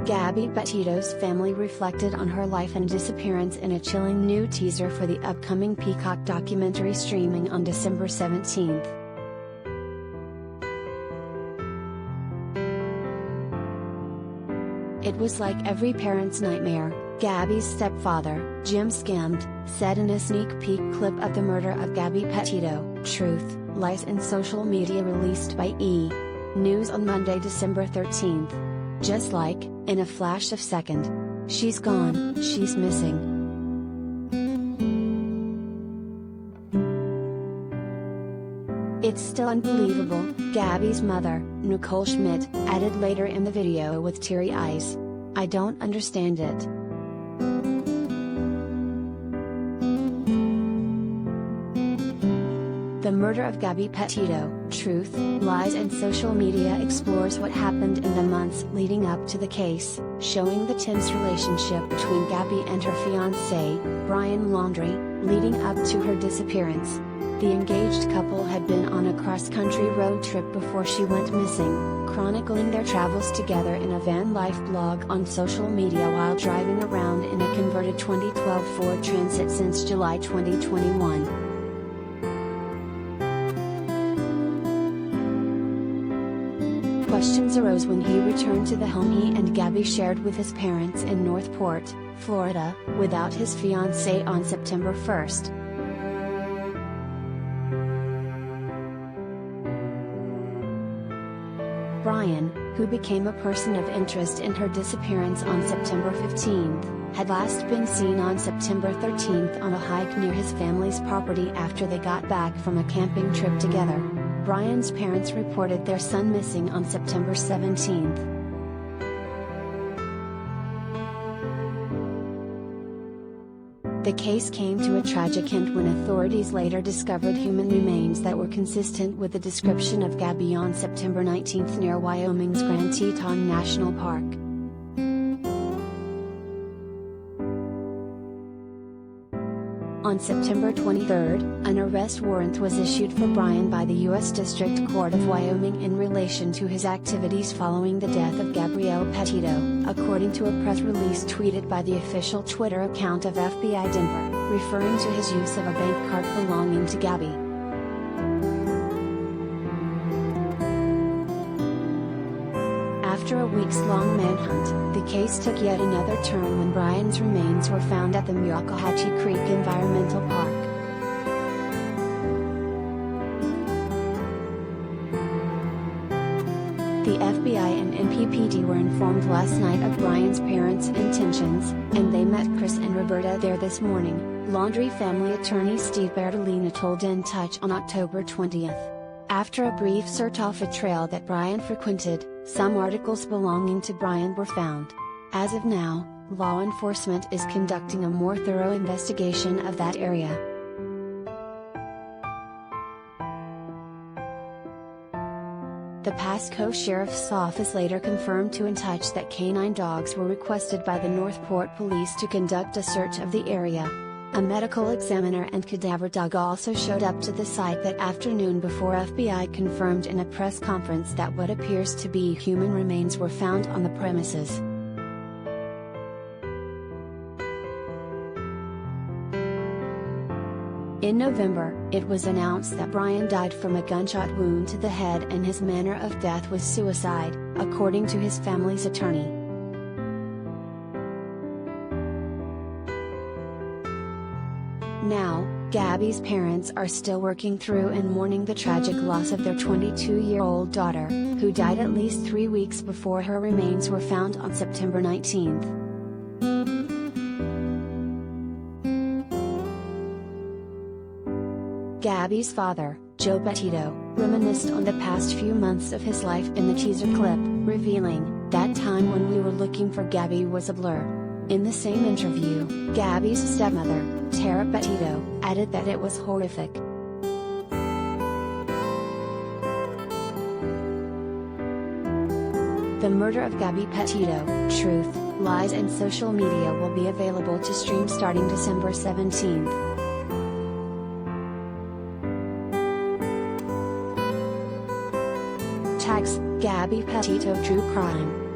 Gabby Petito's family reflected on her life and disappearance in a chilling new teaser for the upcoming Peacock documentary streaming on December 17. "It was like every parent's nightmare," Gabby's stepfather, Schimdt, said in a sneak peek clip of the Murder of Gabby Petito, Truth, Lies and Social Media released by E! News on Monday, December 13. "Just like, in a flash of second. She's gone, she's missing. It's still unbelievable," Gabby's mother, Nicole Schimdt, added later in the video with teary eyes. "I don't understand it. The Murder of Gabby Petito, Truth, Lies and Social Media explores what happened in the months leading up to the case, showing the tense relationship between Gabby and her fiancé, Brian Laundrie, leading up to her disappearance. The engaged couple had been on a cross-country road trip before she went missing, chronicling their travels together in a van life blog on social media while driving around in a converted 2012 Ford Transit since July 2021. Questions arose when he returned to the home he and Gabby shared with his parents in Northport, Florida, without his fiancée on September 1. Brian, who became a person of interest in her disappearance on September 15, had last been seen on September 13 on a hike near his family's property after they got back from a camping trip together. Brian's parents reported their son missing on September 17. The case came to a tragic end when authorities later discovered human remains that were consistent with the description of Gabby on September 19 near Wyoming's Grand Teton National Park. On September 23, an arrest warrant was issued for Brian by the U.S. District Court of Wyoming in relation to his activities following the death of Gabrielle Petito, according to a press release tweeted by the official Twitter account of FBI Denver, referring to his use of a bank card belonging to Gabby. After a weeks-long manhunt, the case took yet another turn when Brian's remains were found at the Muckahatchee Creek Environmental Park. The FBI and NPPD were informed last night of Brian's parents' intentions, and they met Chris and Roberta there this morning, Laundrie family attorney Steve Bertolini told In Touch on October 20. After a brief search off a trail that Brian frequented, some articles belonging to Brian were found. As of now, law enforcement is conducting a more thorough investigation of that area. The Pasco Sheriff's Office later confirmed to In Touch that canine dogs were requested by the Northport Police to conduct a search of the area. A medical examiner and cadaver dog also showed up to the site that afternoon before FBI confirmed in a press conference that what appears to be human remains were found on the premises. In November, it was announced that Brian died from a gunshot wound to the head and his manner of death was suicide, according to his family's attorney. Now, Gabby's parents are still working through and mourning the tragic loss of their 22-year-old daughter, who died at least 3 weeks before her remains were found on September 19. Gabby's father, Joe Petito, reminisced on the past few months of his life in the teaser clip, revealing, "That time when we were looking for Gabby was a blur." In the same interview, Gabby's stepmother, Tara Petito, added that it was horrific. The Murder of Gabby Petito, Truth, Lies and Social Media will be available to stream starting December 17. Tags, Gabby Petito True Crime.